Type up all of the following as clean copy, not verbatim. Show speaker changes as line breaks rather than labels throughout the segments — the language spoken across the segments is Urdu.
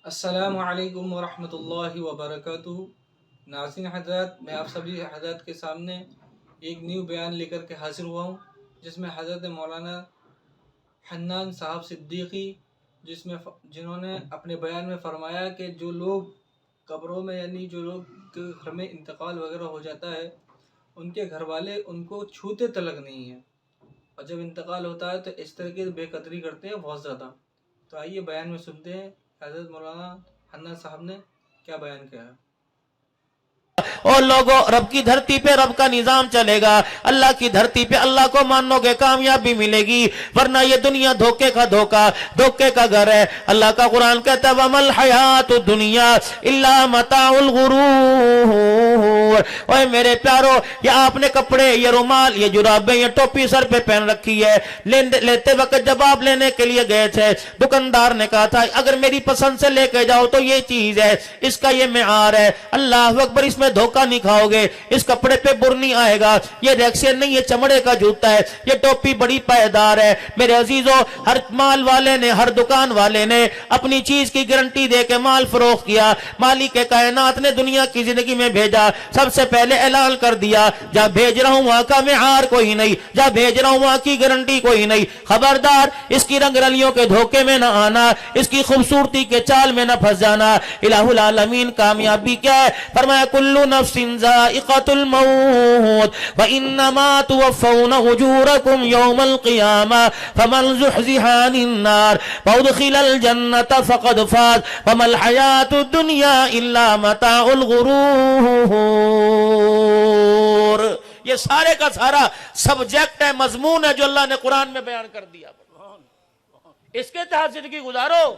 السلام علیکم ورحمۃ اللہ وبرکاتہ۔ ناظرین حضرات، میں آپ سبھی حضرات کے سامنے ایک نیو بیان لے کر کے حاضر ہوا ہوں، جس میں حضرت مولانا حنان صاحب صدیقی جنہوں نے اپنے بیان میں فرمایا کہ جو لوگ قبروں میں یعنی جو لوگ کے گھر میں انتقال وغیرہ ہو جاتا ہے، ان کے گھر والے ان کو چھوتے تلک نہیں ہیں، اور جب انتقال ہوتا ہے تو اس طرح کی بے قدری کرتے ہیں بہت زیادہ۔ تو آئیے بیان میں سنتے ہیں حضرت مولانا حنان صاحب نے کیا بیان کیا ہے۔
اور لوگوں، رب کی دھرتی پہ رب کا نظام چلے گا، اللہ کی دھرتی پہ اللہ کو مانو گے کامیابی ملے گی، ورنہ یہ دنیا دھوکے کا دھوکے کا گھر ہے۔ اللہ کا قرآن کہتا ہے وَمَا الْحَيَاةُ الدُّنْيَا إِلَّا مَتَاعُ الْغُرُورِ۔ اوے میرے پیارو، یہ آپ نے کپڑے، یہ رومال، یہ جرابیں، یہ ٹوپی سر پہ پہن رکھی ہے، لیتے وقت جب آپ لینے کے لیے گئے تھے، دکاندار نے کہا تھا اگر میری پسند سے لے کے جاؤ تو یہ چیز ہے، اس کا یہ معیار ہے، اللہ اکبر، اس میں دھوکہ نہیں کھاؤ گے، اس کپڑے پہ بر نہیں آئے گا، یہ ریکسین نہیں، یہ چمڑے کا جوتا ہے، یہ ٹوپی بڑی پائیدار ہے۔ میرے عزیزو، ہر مال والے نے، ہر دکان والے نے اپنی چیز کی گارنٹی دے کے مال فروخت کیا۔ مالک کائنات نے دنیا کی زندگی میں بھیجا، سب سے پہلے اعلان کر دیا جہاں بھیج رہا ہوں وہاں کا معیار کوئی نہیں، جہاں بھیج رہا ہوں وہاں کی گارنٹی کوئی نہیں، خبردار اس کی رنگ رلیوں کے دھوکے میں نہ آنا، اس کی خوبصورتی کے چال میں نہ پھنس جانا۔ الہ العالمین کامیابی کیا ہے؟ فرمایا کل نفس ذائقۃ الموت وانما توفون اجورکم یوم القیامہ فمن زحزح عن النار وادخل الجنۃ فقد فاز وما الحیاۃ الدنیا الا متاع الغرور۔ یہ سارے کا سارا سبجیکٹ ہے، مضمون ہے جو اللہ نے قرآن میں بیان کر دیا، اس کے تحت زندگی گزارو۔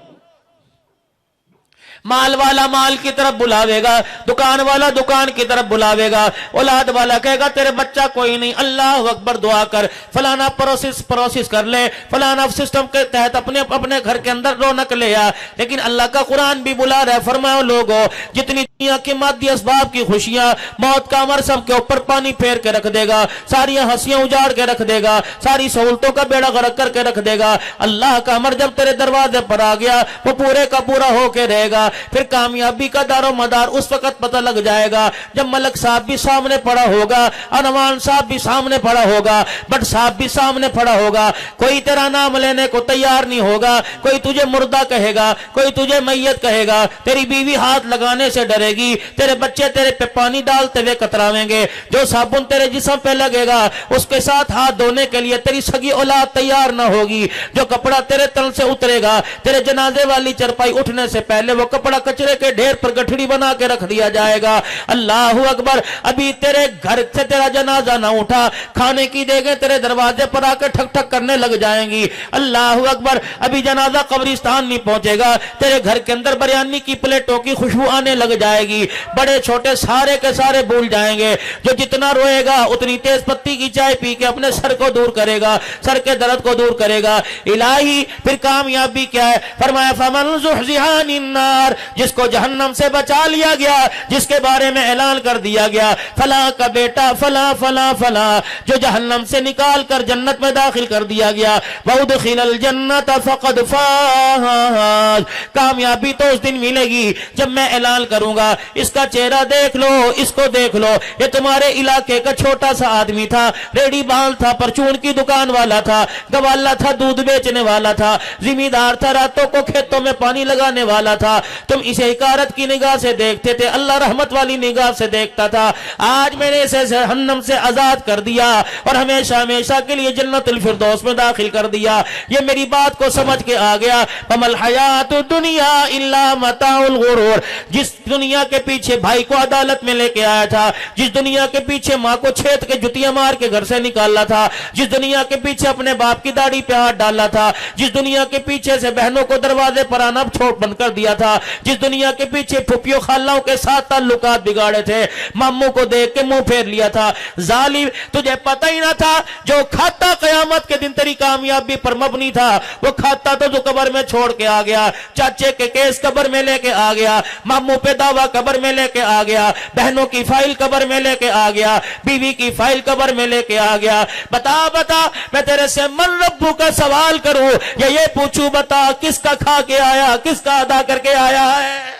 مال والا مال کی طرف بلاوے گا، دکان والا دکان کی طرف بلاوے گا، اولاد والا کہے گا تیرے بچہ کوئی نہیں، اللہ اکبر، دعا کر، فلانا پروسیس کر لے، فلانا سسٹم کے تحت اپنے گھر کے اندر رونق لے آ۔ لیکن اللہ کا قرآن بھی بلا رہا ہے، فرماؤ لوگوں، جتنی دنیا کے مادی اسباب کی خوشیاں، موت کا عمر سب کے اوپر پانی پھیر کے رکھ دے گا، ساری ہنسیاں اجاڑ کے رکھ دے گا، ساری سہولتوں کا بیڑا غرق کر کے رکھ دے گا۔ اللہ کا عمر جب تیرے دروازے پر آ گیا، وہ پورے کا پورا ہو کے رہے گا۔ پھر کامیابی کا دار و مدار اس وقت پتہ لگ جائے گا جب ملک صاحب بھی سامنے پڑا ہوگا، انوان صاحب بھی سامنے پڑا ہوگا، بٹ صاحب بھی سامنے پڑا ہوگا، کوئی تیرا نام لینے کو تیار نہیں ہوگا، کوئی تجھے مردہ کہے گا، کوئی تجھے میت کہے گا، تیری بیوی ہاتھ لگانے سے ڈرے گی، تیرے بچے تیرے پہ پانی ڈالتے ہوئے کتراویں گے، جو صابن تیرے جسم پہ لگے گا اس کے ساتھ ہاتھ دھونے کے لیے تیری سگی اولاد تیار نہ ہوگی، جو کپڑا تیرے تن سے اترے گا، تیرے جنازے والی چرپائی اٹھنے سے پہلے وہ کپڑا کچرے کے ڈھیر پر گٹھڑی بنا کے رکھ دیا جائے گا۔ اللہ اکبر، ابھی تیرے گھر سے تیرا جنازہ نہ اٹھا، کھانے کی دیگیں تیرے دروازے پر آ کے ٹھک ٹھک کرنے لگ جائیں گی۔ اللہ اکبر، ابھی جنازہ قبرستان نہیں پہنچے گا، تیرے گھر کے اندر بریانی کی پلیٹوں کی خوشبو آنے لگ جائے گی، بڑے چھوٹے سارے کے سارے بھول جائیں گے، جو جتنا روئے گا اتنی تیز پتی کی چائے پی کے اپنے سر کو دور کرے گا، سر کے درد کو دور کرے گا۔ الہی پھر کامیابی کیا ہے؟ فرمایا فمن زحزح عن النار، جس کو جہنم سے بچا لیا گیا، جس کے بارے میں اعلان کر دیا گیا فلاں کا بیٹا فلاں فلاں فلاں، جو جہنم سے نکال کر جنت میں داخل کر دیا گیا، وادخل الجنۃ فقد فاز، کامیابی تو اس دن ملے گی جب میں اعلان کروں گا اس کا چہرہ دیکھ لو، اس کو دیکھ لو، یہ تمہارے علاقے کا چھوٹا سا آدمی تھا، ریڑی بال تھا، پرچون کی دکان والا تھا، گوالا تھا، دودھ بیچنے والا تھا، زمیندار تھا، راتوں کو کھیتوں میں پانی لگانے والا تھا، تم اسے حقارت کی نگاہ سے دیکھتے تھے، اللہ رحمت والی نگاہ سے دیکھتا تھا، آج میں نے اسے جہنم سے آزاد کر دیا اور ہمیشہ ہمیشہ کے لیے جنت الفردوس میں داخل کر دیا۔ یہ میری بات کو سمجھ کے آ گیا، وَمَا الْحَيَاةُ الدُّنْيَا إِلَّا مَتَاعُ الْغُرُورِ، جس دنیا کے پیچھے بھائی کو عدالت میں لے کے آیا تھا، جس دنیا کے پیچھے ماں کو چھید کے جتیاں مار کے گھر سے نکالا تھا، جس دنیا کے پیچھے اپنے باپ کی داڑھی پہ ہاتھ ڈالا تھا، جس دنیا کے پیچھے سے بہنوں کو دروازے پر آنا چھوڑ بند کر دیا تھا، جس دنیا کے پیچھے پھپھیوں خالوں کے ساتھ تعلقات بگاڑے تھے، ماموں کو دیکھ کے منہ پھیر لیا تھا، ظالم تجھے پتہ ہی نہ تھا، جو کھاتا قیامت کے دن تیری کامیابی پر مبنی تھا، وہ کھاتا تو جو قبر میں چھوڑ کے آ گیا، چاچے کے کیس قبر میں لے کے آ گیا، ماموں پہ دعویٰ ابا قبر میں لے کے آ گیا, بہنوں کی فائل قبر میں لے کے آ گیا, بیوی کی فائل قبر میں لے کے آ گیا. بتا میں تیرے سے من ربو کا سوال کروں یا یہ پوچھوں, بتا کس کا کھا کے آیا, کس کا ادا کر کے آیا ہے؟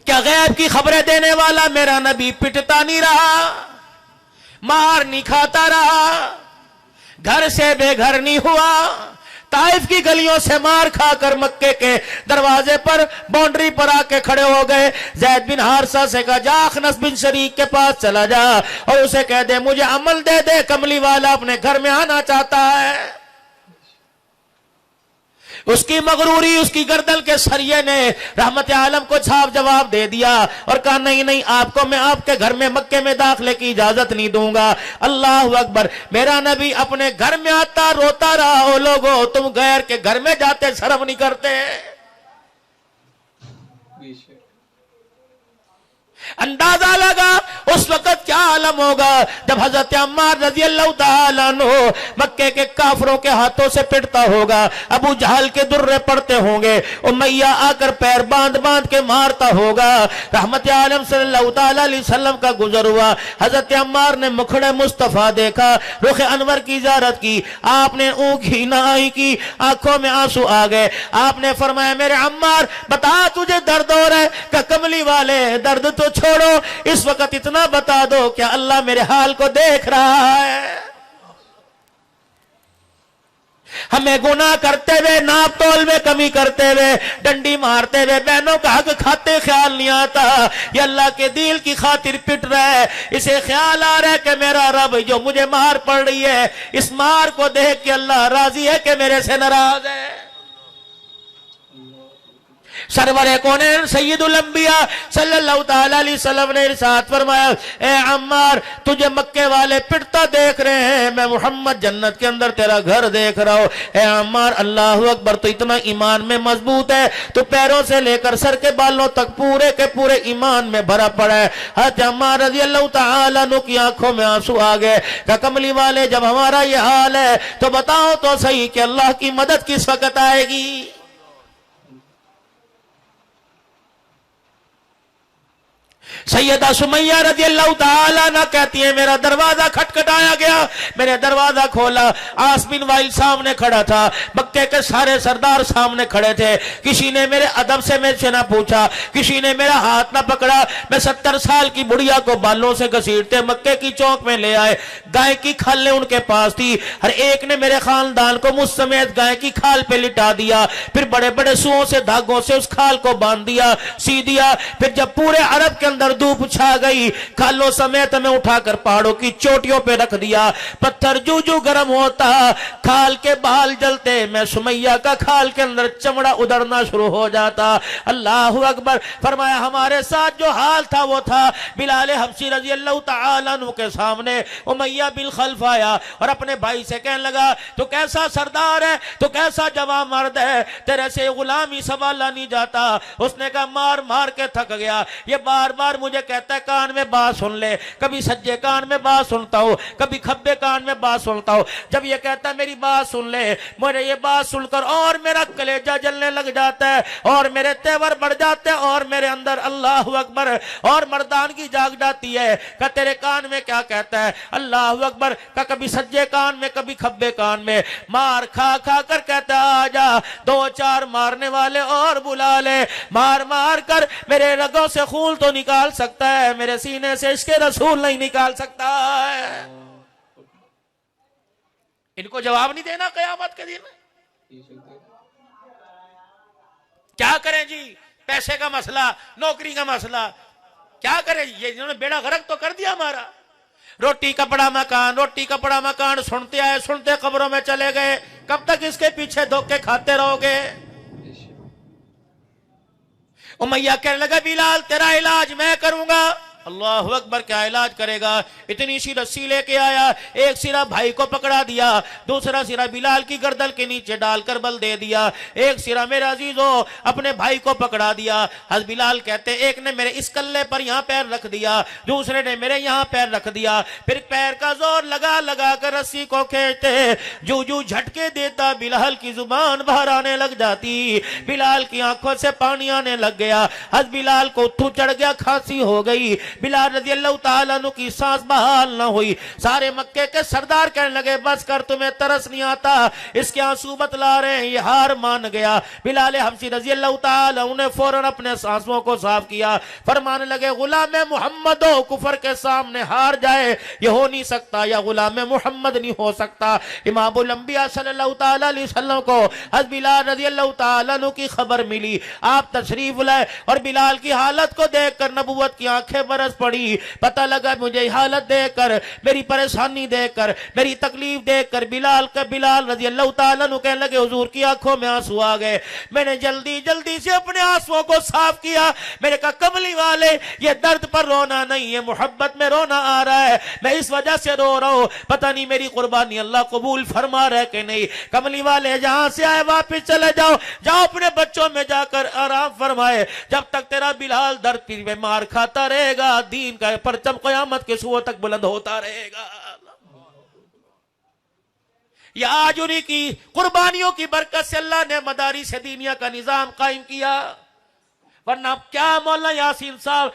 کیا غیب کی خبریں دینے والا میرا نبی پٹتا نہیں رہا, مار نہیں کھاتا رہا, گھر سے بے گھر نہیں ہوا, طائف کی گلیوں سے مار کھا کر مکے کے دروازے پر باؤنڈری پر آ کے کھڑے ہو گئے. زید بن حارثہ سے کہا جا اخنس بن شریک کے پاس چلا جا اور اسے کہہ دے مجھے عمل دے دے, کملی والا اپنے گھر میں آنا چاہتا ہے. اس کی مغروری, اس کی گردن کے سریے نے رحمت عالم کو صاف جواب دے دیا اور کہا نہیں آپ کو میں آپ کے گھر میں مکے میں داخلے کی اجازت نہیں دوں گا. اللہ اکبر. میرا نبی اپنے گھر میں آتا روتا رہا, او لوگو تم غیر کے گھر میں جاتے شرم نہیں کرتے؟ اندازہ لگا اس وقت کیا عالم ہوگا جب حضرت عمار رضی اللہ تعالیٰ عنہ مکے کے کافروں کے ہاتھوں سے پٹتا ہوگا, ابو جہل کے درے پڑتے ہوں گے, امیہ آ کر پیر باندھ باندھ کے مارتا ہوگا. رحمت عالم صلی اللہ تعالیٰ علیہ وسلم کا گزر ہوا, حضرت عمار نے مکھڑے مصطفیٰ دیکھا, رخ انور کی زیارت کی, آپ نے اونکھی نہ آئی کی, آنکھوں میں آنسو آ گئے. آپ نے فرمایا میرے عمار بتا تجھے درد ہو رہا ہے؟ کہ کملی والے درد تو چھوڑو, اس وقت اتنا بتا دو کیا اللہ میرے حال کو دیکھ رہا ہے؟ ہمیں گناہ کرتے ہوئے, ناپ تول میں کمی کرتے ہوئے, ڈنڈی مارتے ہوئے, بہنوں کا حق کھاتے خیال نہیں آتا. یہ اللہ کے دل کی خاطر پٹ رہا ہے, اسے خیال آ رہا ہے کہ میرا رب جو مجھے مار پڑ رہی ہے, اس مار کو دیکھ کے اللہ راضی ہے کہ میرے سے ناراض ہے. سرور کونین سید الانبیاء صلی اللہ تعالی علیہ وسلم نے ارشاد فرمایا اے عمار تجھے مکے والے پٹتا دیکھ رہے ہیں, میں محمد جنت کے اندر تیرا گھر دیکھ رہا ہوں. اے عمار اللہ اکبر, تو اتنا ایمان میں مضبوط ہے, تو پیروں سے لے کر سر کے بالوں تک پورے کے پورے ایمان میں بھرا پڑا ہے. حضرت عمار رضی اللہ تعالیٰ عنہ کی آنکھوں میں آنسو آ گئے کہ کملی والے جب ہمارا یہ حال ہے تو بتاؤ تو صحیح کہ اللہ کی مدد کس وقت آئے گی؟ سیدہ سمیہ رضی اللہ تعالیٰ عنہ کہتی ہیں میرا دروازہ کھٹکھٹایا گیا, میں نے دروازہ کھولا, عاص بن وائل سامنے کھڑا تھا, مکے کے سارے سردار سامنے کھڑے تھے. کسی نے میرے ادب سے میرے سے نہ پوچھا, کسی نے میرا ہاتھ نہ پکڑا. میں 70 سال کی بڑھیا کو بالوں سے گھسیٹتے مکے کی چوک میں لے آئے. گائے کی کھالیں ان کے پاس تھی, ہر ایک نے میرے خاندان کو مجھ سمیت گائے کی کھال پہ لٹا دیا, پھر بڑے بڑے سوؤں سے دھاگوں سے اس کھال کو باندھ دیا, سی دیا. پھر جب پورے عرب کے اندر دھوپ چھا گئی, کھالوں سمیت میں اٹھا کر پہاڑوں کی چوٹیوں پہ رکھ دیا. پتھر جو جو گرم ہوتا, کھال کے بال جلتے, میں سمیہ کا کھال کے اندر چمڑا ادھڑنا شروع ہو جاتا. اللہ اکبر. فرمایا ہمارے ساتھ جو حال تھا وہ تھا. بلال حبشی رضی اللہ تعالیٰ عنہ کے سامنے امیہ بن خلف آیا اور اپنے بھائی سے کہنے لگا تو کیسا سردار ہے, تو کیسا جوان مرد ہے, تیرے سے غلامی سنبھالا نہیں جاتا. اس نے کہا مار مار کے تھک گیا, یہ بار بار مجھے کہتا ہے کان میں بات سن لے, کبھی سجے کان میں بات سنتا ہوں, کبھی کھبے کان میں بات سنتا ہوں. جب یہ کہتا ہے میری بات سن لے, مجھے یہ بات سن کر اور میرا کلیجہ جلنے لگ جاتا ہے, اور میرے تیور بڑھ جاتے ہیں, اور میرے اندر اللہ اکبر اور مردان کی جاگ جاتی ہے کہ تیرے کان میں کیا کہتا ہے. اللہ اکبر. کہ کبھی سجے کان میں کبھی کھبے کان میں, مار کھا کھا کر کہتا ہے آجا 2-4 مارنے والے اور بلا لے. مار مار کر میرے رگوں سے خون تو نکال سکتا ہے, میرے سینے سے عشق رسول نہیں نکال سکتا ہے. ان کو جواب نہیں دینا قیامت کے دن. کیا کریں جی, پیسے کا مسئلہ, نوکری کا مسئلہ, کیا کریں, یہ جنہوں نے بیڑا غرق تو کر دیا ہمارا. روٹی کپڑا مکان, روٹی کپڑا مکان سنتے آئے, سنتے قبروں میں چلے گئے. کب تک اس کے پیچھے دھوکے کھاتے رہو گے؟ امیہ کہنے لگا بلال تیرا علاج میں کروں گا. اللہ اکبر، کیا علاج کرے گا؟ اتنی سی رسی لے کے آیا، ایک سرا بھائی کو پکڑا دیا، دوسرا سرا بلال کی گردن کے نیچے ڈال کر بل دے دیا، ایک سرا میرے عزیزو اپنے بھائی کو پکڑا دیا۔ حضرت بلال کہتے ایک نے میرے اس کلے پر یہاں پیر رکھ دیا، دوسرے نے میرے یہاں پیر رکھ دیا، پھر پیر کا زور لگا لگا کر رسی کو کھینچتے، جو جو جھٹکے دیتا بلال کی زبان باہر آنے لگ جاتی، بلال کی آنکھوں سے پانی آنے لگ گیا۔ حضرت بلال کو اتھو چڑھ گیا، کھانسی ہو گئی، بلال رضی اللہ تعالیٰ عنہ کی سانس بحال نہ ہوئی۔ سارے مکے کے سردار کہنے لگے بس کر، تمہیں ترس نہیں آتا، اس کے آنسو بتلا رہے ہیں، یہ ہار مان گیا۔ بلال حبشی رضی اللہ تعالیٰ عنہ نے فوراً اپنے آنسوؤں کو صاف کیا، فرمانے لگے غلام محمد ہو کفر کے سامنے ہار جائے یہ ہو نہیں سکتا، یا غلام محمد نہیں ہو سکتا۔ امام الانبیاء صلی اللہ تعالیٰ علیہ وسلم کو حضرت بلال رضی اللہ تعالیٰ عنہ کی خبر ملی، آپ تشریف لائے اور بلال کی حالت کو دیکھ کر نبوت کی آنکھیں برس پڑی۔ پتہ لگا مجھے حالت دیکھ کر، میری پریشانی دیکھ کر، میری تکلیف دیکھ کر بلال رضی اللہ تعالیٰ عنہ کہنے لگے حضور کی آنکھوں میں آنسو آ گئے۔ میں نے جلدی جلدی سے اپنے آنسوؤں کو صاف کیا، میں نے کہا کملی والے یہ درد پر رونا نہیں، یہ محبت میں رونا آ رہا ہے، میں اس وجہ سے رو رہا ہوں، پتہ نہیں میری قربانی اللہ قبول فرما رہا ہے کہ نہیں۔ کملی والے جہاں سے آئے واپس چلے جاؤ، جاؤ اپنے بچوں میں جا کر آرام فرمائے، جب تک تیرا بلال درد پیر میں مار کھاتا رہے گا دین کا پرچم قیامت کے صبح تک بلند ہوتا رہے گا۔ یہ آج انہی کی قربانیوں کی برکت سے اللہ نے مدارس دینیہ کا نظام قائم کیا، ورنہ کیا مولانا یاسین صاحب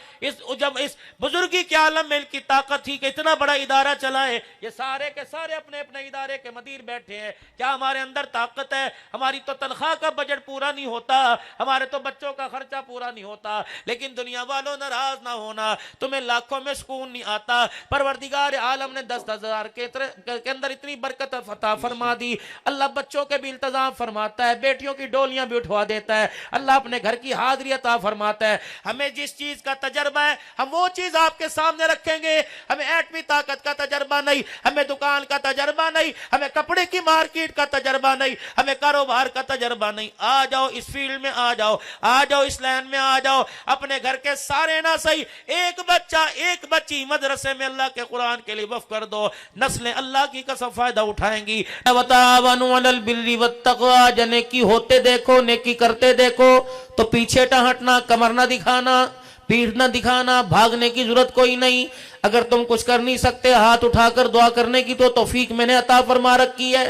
جب اس بزرگی کے عالم میں ان کی طاقت تھی کہ اتنا بڑا ادارہ چلائے، یہ سارے کے سارے اپنے اپنے ادارے کے مدیر بیٹھے ہیں، کیا ہمارے اندر طاقت ہے؟ ہماری تو تنخواہ کا بجٹ پورا نہیں ہوتا، ہمارے تو بچوں کا خرچہ پورا نہیں ہوتا، لیکن دنیا والوں ناراض نہ ہونا، تمہیں لاکھوں میں سکون نہیں آتا، پروردگار عالم نے 10,000 کے اندر اتنی برکت عطا فرما دی، اللہ بچوں کے بھی التزام فرماتا ہے، بیٹیوں کی ڈولیاں بھی اٹھوا دیتا ہے، اللہ اپنے گھر کی حاضری عطا فرماتا ہے۔ ہمیں جس چیز کا تجربہ ہے ہم وہ چیز آپ کے سامنے رکھیں گے، ہمیں ایٹمی طاقت کا تجربہ نہیں، ہمیں دکان کا تجربہ نہیں، ہمیں کپڑے کی مارکیٹ کا تجربہ نہیں، ہمیں کاروبار کا تجربہ نہیں۔ آ جاؤ اس فیلڈ میں، آ جاؤ اس لائن میں، آ جاؤ، اپنے گھر کے سارے نہ صحیح ایک بچہ ایک بچی مدرسے میں اللہ کے قرآن کے لیے وقف کر دو، نسلیں اللہ کی قسم فائدہ اٹھائیں گی۔ وَتَعَاوَنُوا عَلَى الْبِرِّ وَالتَّقْوَىٰ، نیکی ہوتے دیکھو، نیکی کرتے دیکھو تو پیچھے نہ ہٹنا، کمر نہ دکھانا، پیٹھ نہ دکھانا، بھاگنے کی ضرورت کوئی نہیں۔ اگر تم کچھ کر نہیں سکتے ہاتھ اٹھا کر دعا کرنے کی تو توفیق میں نے عطا فرما رکھی ہے۔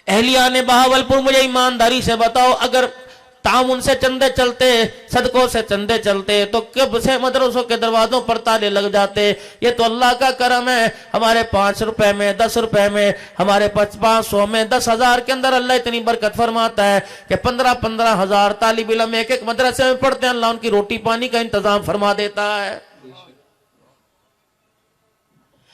اہلیان بہاولپور مجھے ایمانداری سے بتاؤ، اگر تعاون سے چندے چلتے، صدقوں سے چندے چلتے تو کب سے مدرسوں کے دروازوں پر تالے لگ جاتے؟ یہ تو اللہ کا کرم ہے، ہمارے 5 روپے میں، 10 روپے میں، ہمارے 500 میں، 10,000 کے اندر اللہ اتنی برکت فرماتا ہے کہ 15 ہزار طالب علم ایک ایک مدرسے میں پڑھتے ہیں، اللہ ان کی روٹی پانی کا انتظام فرما دیتا ہے۔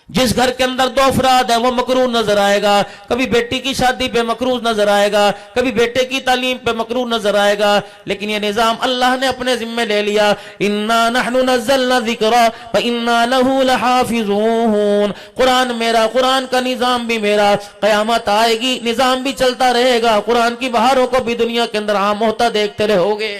جس گھر کے اندر 2 افراد ہیں وہ مکروہ نظر آئے گا، کبھی بیٹی کی شادی پہ مکروہ نظر آئے گا، کبھی بیٹے کی تعلیم پہ مکروہ نظر آئے گا، لیکن یہ نظام اللہ نے اپنے ذمہ لے لیا۔ اِنَّا نَحْنُ نَزَّلْنَا الذِّكْرَ وَإِنَّا لَهُ لَحَافِظُونَ، قرآن میرا، قرآن کا نظام بھی میرا، قیامت آئے گی نظام بھی چلتا رہے گا، قرآن کی بہاروں کو بھی دنیا کے اندر عام ہوتا دیکھتے رہو گے۔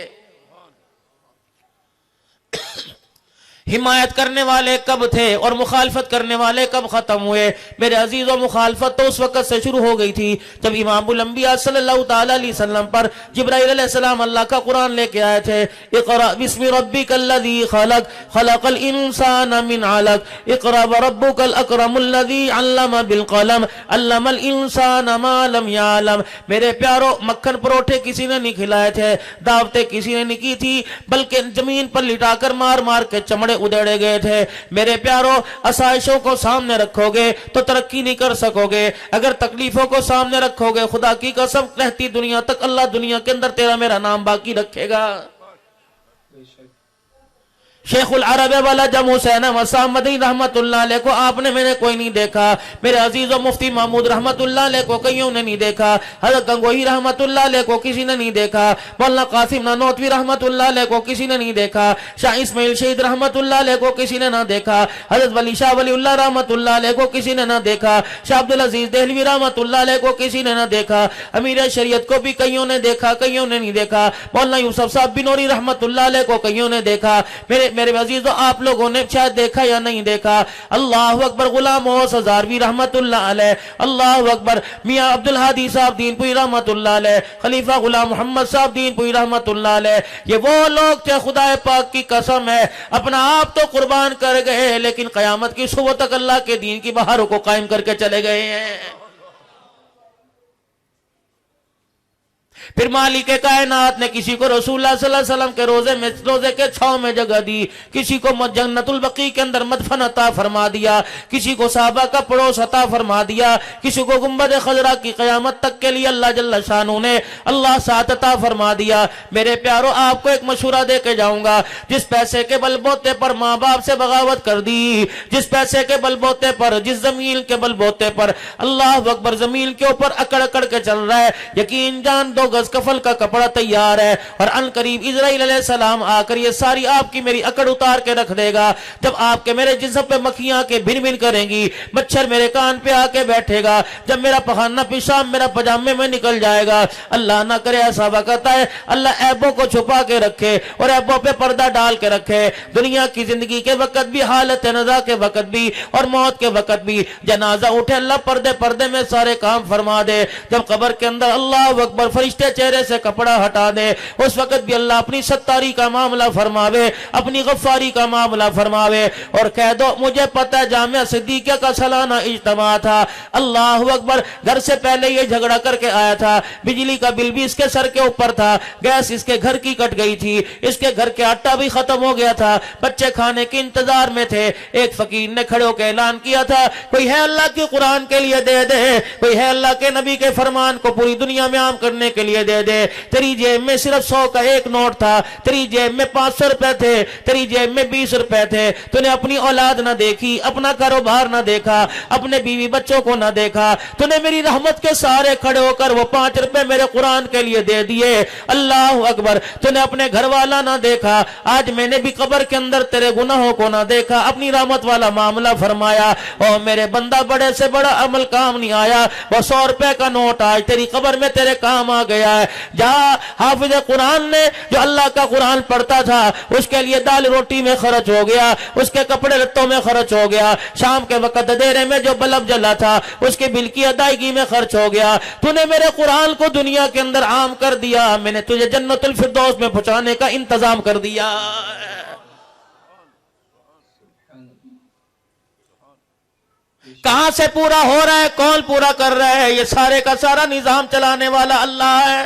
حمایت کرنے والے کب تھے اور مخالفت کرنے والے کب ختم ہوئے؟ میرے عزیزوں، مخالفت تو اس وقت سے شروع ہو گئی تھی جب امام الانبیاء صلی اللہ تعالیٰ علیہ وسلم پر جبرائیل علیہ السلام اللہ کا قرآن لے کے آئے تھے۔ اقرأ بسم ربک الذی خلق خلق الانسان من علق اقرأ وربک الاکرم الذی علم بالقلم علم الانسان ما لم یعلم۔ میرے پیارو، مکھن پروٹھے کسی نے نہیں کھلائے تھے، دعوتیں کسی نے نہیں کی تھی، بلکہ زمین پر لٹا کر مار مار کے چمڑے ادھیڑے گئے تھے۔ میرے پیارو، آسائشوں کو سامنے رکھو گے تو ترقی نہیں کر سکو گے، اگر تکلیفوں کو سامنے رکھو گے خدا کی قسم رہتی دنیا تک اللہ دنیا کے اندر تیرا میرا نام باقی رکھے گا۔ شیخ العرب والا جم حسین وسام مدنی رحمت اللہ علیہ کو آپ نے، میں نے کوئی نہیں دیکھا. میرے عزیز و مفتی محمود رحمت اللہ علیہ کو کئیوں نے نہیں دیکھا. حضرت گنگوہی رحمت اللہ علیہ کو کسی نے نہیں دیکھا. مولانا قاسم نانوتوی رحمت اللہ علیہ کو کسی نے نہیں دیکھا. شاہ اسماعیل شہید رحمت اللہ علیہ کو کسی نے نہ دیکھا. حضرت ولی شاہ ولی اللہ رحمت اللہ علیہ کو کسی نے نہ دیکھا. شاہ عبدالعزیز دہلوی رحمت اللہ علیہ کو کسی نے نہ دیکھا. امیر شریعت کو بھی کئیوں نے دیکھا، کئیوں نے نہیں دیکھا. مولانا یوسف صاحب بنوری رحمت اللہ علیہ کو کئیوں نے دیکھا. میرے عزیزو آپ لوگوں نے شاید دیکھا یا نہیں دیکھا. اللہ اکبر. غلام محمد ہزاروی رحمت اللہ علیہ، اللہ اکبر. میاں عبدالہادی صاحب دین پوری رحمت اللہ علیہ، خلیفہ غلام محمد صاحب دین پوری رحمت اللہ علیہ. یہ وہ لوگ تھے، خدا پاک کی قسم ہے اپنا آپ تو قربان کر گئے لیکن قیامت کی صبح تک اللہ کے دین کی بہاروں کو قائم کر کے چلے گئے ہیں. پھر مالک کائنات نے کسی کو رسول اللہ صلی اللہ علیہ وسلم کے روزے کے چھاؤں میں جگہ دی، کسی کو جنت البقیع کے اندر مدفن عطا فرما دیا، کسی کو صحابہ کا پڑوس عطا فرما دیا، کسی کو گنبد خضرا کی قیامت تک کے لیے اللہ جل شانہ نے اللہ ساتھ عطا فرما دیا. میرے پیارو آپ کو ایک مشورہ دے کے جاؤں گا، جس پیسے کے بل بوتے پر ماں باپ سے بغاوت کر دی، جس پیسے کے بل بوتے پر، جس زمین کے بل بوتے پر اللہ اکبر زمین کے اوپر اکڑ اکڑ کے چل رہا ہے، یقین جان دو گز کفل کا کپڑا تیار ہے اور ان قریب اسرائیل علیہ السلام آ کر یہ ساری آپ کی میری اکڑ اتار کے رکھ دے گا. جب آپ کے میرے جسم پہ مکھیاں کے بھن بھن کریں گی، مچھر میرے کان پہ آ کے بیٹھے گا، جب میرا پخانہ پیشاب میرا پجامے میں نکل جائے گا، اللہ نہ کرے ایسا وقت آئے اللہ عیبوں کو چھپا کے رکھے اور عیبوں پہ پردہ ڈال کے رکھے. دنیا کی زندگی کے وقت بھی، حالت نزا کے وقت بھی اور موت کے وقت بھی جنازہ اٹھے اللہ پردے میں سارے کام فرما دے. جب قبر کے اندر اللہ اکبر فرشتے چہرے سے کپڑا ہٹا دے، اس وقت بھی اللہ اپنی ستاری کا معاملہ فرماوے، اپنی غفاری کا معاملہ فرماوے اور کہہ دو مجھے پتہ ہے جامعہ صدیقیہ کا سالانہ اجتماع تھا، اللہ اکبر گھر سے پہلے یہ جھگڑا کر کے آیا تھا، بجلی کا بل بھی اس کے سر کے اوپر تھا، گیس اس کے گھر کی کٹ گئی تھی، اس کے گھر کے آٹا بھی ختم ہو گیا تھا، بچے کھانے کے انتظار میں تھے. ایک فقیر نے کھڑے ہو کے اعلان کیا تھا کوئی ہے اللہ کی قرآن کے لیے دے دے، کوئی ہے اللہ کے نبی کے فرمان کو پوری دنیا میں عام کرنے کے لیے دے دے. تیری جیب میں صرف 100 کا ایک نوٹ تھا، تیری جیب میں 500 روپے تھے، تیری جیب میں 20 روپے تھے، تو نے اپنی اولاد نہ دیکھی، اپنا کاروبار نہ دیکھا، اپنے بیوی بچوں کو نہ دیکھا، تو نے میری رحمت کے سارے کھڑے ہو کر وہ 5 روپے میرے قرآن کے لیے دے دیے. اللہ اکبر. تو نے اپنے گھر والا نہ دیکھا، آج میں نے بھی قبر کے اندر تیرے گناہوں کو نہ دیکھا، اپنی رحمت والا معاملہ فرمایا. اور میرے بندہ بڑے سے بڑا عمل کام نہیں آیا، وہ 100 روپے کا نوٹ آج تیری قبر میں تیرے کام آ گیا ہے. جا حافظ قرآن نے جو اللہ کا قرآن پڑھتا تھا اس کے لیے دال روٹی میں خرچ ہو گیا، اس کے کپڑے لتوں میں خرچ ہو گیا، شام کے وقت اندھیرے میں جو بلب جلا تھا اس کے بل کی ادائیگی میں خرچ ہو گیا. تو نے میرے قرآن کو دنیا کے اندر عام کر دیا، میں نے تجھے جنت الفردوس میں پہنچانے کا انتظام کر دیا. کہاں سے پورا ہو رہا ہے، کون پورا کر رہا ہے؟ یہ سارے کا سارا نظام چلانے والا اللہ ہے.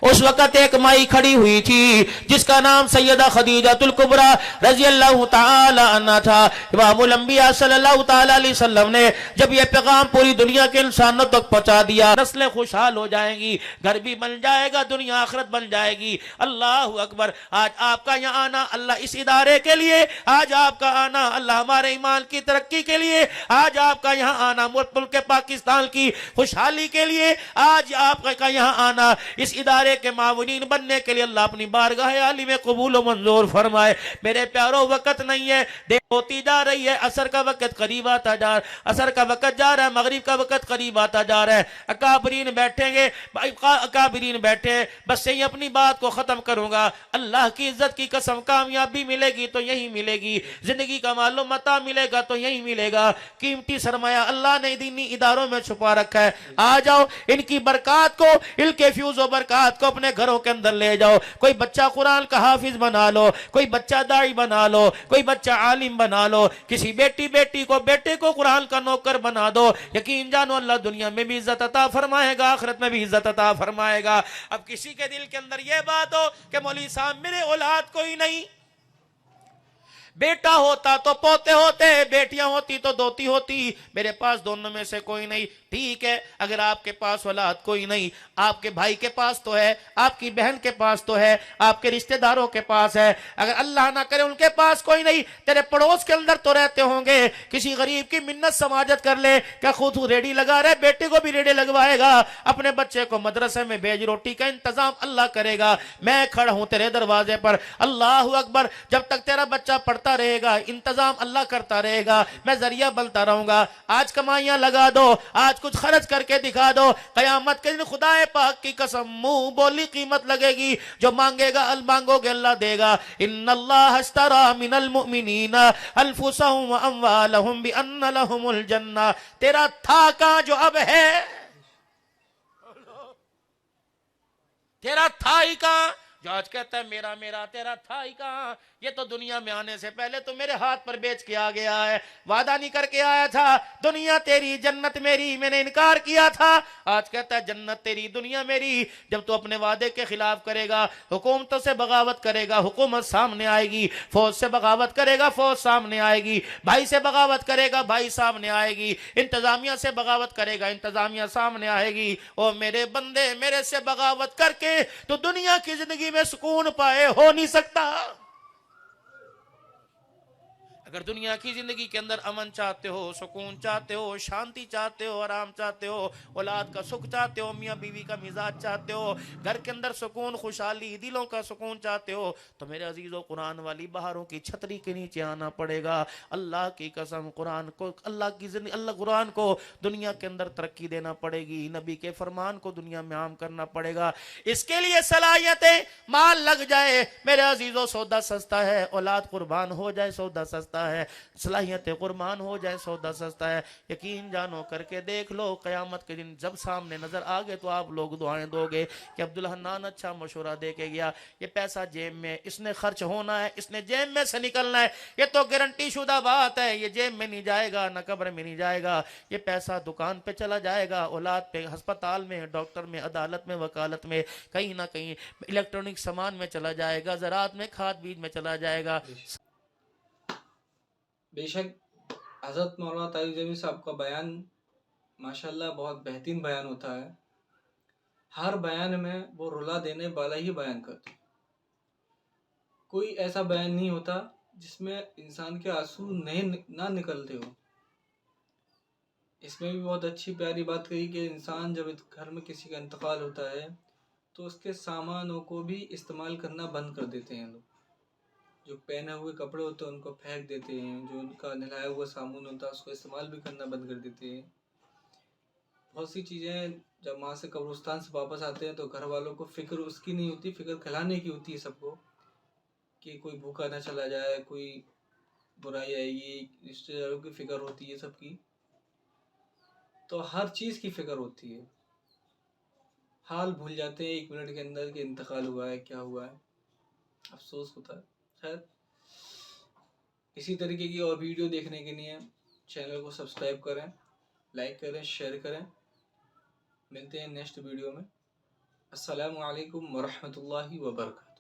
اس وقت ایک مائی کھڑی ہوئی تھی جس کا نام سیدہ خدیجہ الکبریٰ رضی اللہ تعالی عنہ تھا. امام الانبیاء صلی اللہ تعالی علیہ وسلم نے جب یہ پیغام پوری دنیا کے انسانوں تک پہنچا دیا، نسلیں خوشحال ہو جائیں گی، گھر بھی بن جائے گا، دنیا آخرت بن جائے گی. اللہ اکبر. آج آپ کا یہاں آنا اللہ اس ادارے کے لیے، آج آپ کا آنا اللہ ہمارے ایمان کی ترقی کے لیے، آج آپ کا یہاں آنا ملک پاکستان کی خوشحالی کے لیے، آج آپ کا یہاں آنا اس ادارے کے معاونین بننے کے لیے اللہ اپنی بارگاہ عالی میں قبول و منظور فرمائے. میرے پیارو وقت نہیں ہے، دیر ہوتی جا رہی ہے، عصر کا وقت قریب آتا جا رہا ہے، عصر کا وقت جا رہا ہے، مغرب کا وقت قریب آتا جا رہا ہے. اکابرین بیٹھیں گے، اکابرین بیٹھے، بس یہی اپنی بات کو ختم کروں گا. اللہ کی عزت کی قسم کامیابی ملے گی تو یہی ملے گی، زندگی کا مال و متاع ملے گا تو یہی ملے گا. قیمتی سرمایہ اللہ نے دینی اداروں میں چھپا رکھا ہے. آ جاؤ ان کی برکات کو، ان کے فیوز و برکات کو اپنے گھروں کے اندر لے جاؤ. کوئی بچہ قرآن کا حافظ بنا لو، کوئی بچہ داعی بنا لو، کوئی بچہ عالم بنا لو، کسی بیٹے کو قرآن کا نوکر بنا دو. یقین جانو اللہ دنیا میں بھی عزت عطا فرمائے گا، آخرت میں بھی عزت عطا فرمائے گا. اب کسی کے دل کے اندر یہ بات ہو کہ مولوی صاحب میرے اولاد کوئی نہیں، بیٹا ہوتا تو پوتے ہوتے، بیٹیاں ہوتی تو دوتی ہوتی، میرے پاس دونوں میں سے کوئی نہیں. ٹھیک ہے، اگر آپ کے پاس اولاد کوئی نہیں، آپ کے بھائی کے پاس تو ہے، آپ کی بہن کے پاس تو ہے، آپ کے رشتہ داروں کے پاس ہے، اگر اللہ نہ کرے ان کے پاس کوئی نہیں، تیرے پڑوس کے اندر تو رہتے ہوں گے، کسی غریب کی منت سماجت کر لے کہ خود ریڈی لگا رہے، بیٹی کو بھی ریڈی لگوائے گا، اپنے بچے کو مدرسے میں بھیج، روٹی کا انتظام اللہ کرے گا، میں کھڑا ہوں تیرے دروازے پر، اللہ اکبر، جب تک تیرا بچہ پڑھتا رہے گا انتظام اللہ کرتا رہے گا، میں ذریعہ بنتا رہوں گا، آج کمائیاں لگا دو، آج کچھ خرچ کر کے دکھا دو، قیامت کے دن خدا پاک کی قسم منہ بولی قیمت لگے گی، جو مانگے گا مانگو گے اللہ دے گا، ان اللہ اشترى من المؤمنین انفسهم واموالهم بان لهم الجنہ، تیرا تھا کہاں جو اب ہے، تیرا تھا ہی کہاں جو آج کہتا ہے میرا میرا، تیرا تھا ہی کہاں، یہ تو دنیا میں آنے سے پہلے تو میرے ہاتھ پر بیچ کے آ گیا ہے، وعدہ نہیں کر کے آیا تھا دنیا تیری جنت میری، میں نے انکار کیا تھا، آج کہتا ہے جنت تیری دنیا میری، جب تو اپنے وعدے کے خلاف کرے گا، حکومتوں سے بغاوت کرے گا، حکومت سامنے آئے گی، فوج سے بغاوت کرے گا، فوج سامنے آئے گی، بھائی سے بغاوت کرے گا، بھائی سامنے آئے گی، انتظامیہ سے بغاوت کرے گا، انتظامیہ سامنے آئے گی، او میرے بندے میرے سے بغاوت کر کے تو دنیا کی زندگی میں سکون پائے ہو نہیں سکتا، اگر دنیا کی زندگی کے اندر امن چاہتے ہو، سکون چاہتے ہو، شانتی چاہتے ہو، آرام چاہتے ہو، اولاد کا سکھ چاہتے ہو، میاں بیوی کا مزاج چاہتے ہو، گھر کے اندر سکون، خوشحالی، دلوں کا سکون چاہتے ہو، تو میرے عزیزو قرآن والی بہاروں کی چھتری کے نیچے آنا پڑے گا، اللہ کی قسم قرآن کو، اللہ کی زندگی، اللہ قرآن کو دنیا کے اندر ترقی دینا پڑے گی، نبی کے فرمان کو دنیا میں عام کرنا پڑے گا، اس کے لیے صلاحیتیں، مال لگ جائے میرے عزیزو سودا سستا ہے، اولاد قربان ہو جائے سودا سستا ہے، صلاحیت قربان ہو جائے سودا سستا ہے، یقین جانو کر کے دیکھ لو، قیامت کے دن جب سامنے نظر آگے تو آپ لوگ دعائیں دو گے کہ عبدالحنان اچھا مشورہ دے کے گیا، یہ پیسہ جیب میں اس نے خرچ ہونا ہے، اس نے جیب میں سے نکلنا ہے، یہ تو گارنٹی شدہ بات ہے، یہ جیب میں نہیں جائے گا، نہ قبر میں نہیں جائے گا، یہ پیسہ دکان پہ چلا جائے گا، اولاد پہ، ہسپتال میں، ڈاکٹر میں، عدالت میں، وکالت میں، کہیں نہ کہیں الیکٹرانک سامان میں چلا جائے گا، زراعت میں، کھاد بیج میں چلا جائے گا۔
بے شک حضرت مولانا طارق جمیل صاحب کا بیان ماشاءاللہ بہت بہترین بیان ہوتا ہے، ہر بیان میں وہ رلا دینے والا ہی بیان کرتے، کوئی ایسا بیان نہیں ہوتا جس میں انسان کے آنسو نہ نکلتے ہو، اس میں بھی بہت اچھی پیاری بات کہی کہ انسان جب گھر میں کسی کا انتقال ہوتا ہے تو اس کے سامانوں کو بھی استعمال کرنا بند کر دیتے ہیں لوگ، جو پہنے ہوئے کپڑے ہوتے ہیں ان کو پھینک دیتے ہیں، جو ان کا نہلایا ہوا سامان ہوتا ہے اس کو استعمال بھی کرنا بند کر دیتے ہیں، بہت سی چیزیں جب وہاں سے قبرستان سے واپس آتے ہیں تو گھر والوں کو فکر اس کی نہیں ہوتی، فکر کھلانے کی ہوتی ہے سب کو، کہ کوئی بھوکا نہ چلا جائے، کوئی برائی آئے گی، رشتے داروں کی فکر ہوتی ہے سب کی، تو ہر چیز کی فکر ہوتی ہے، حال بھول جاتے ہیں 1 منٹ کے اندر کہ انتقال ہوا ہے، کیا ہوا ہے، افسوس ہوتا ہے۔ خیر اسی طریقے کی اور ویڈیو دیکھنے کے لیے چینل کو سبسکرائب کریں، لائک کریں، شیئر کریں، ملتے ہیں نیکسٹ ویڈیو میں، السلام علیکم ورحمۃ اللہ وبرکاتہ۔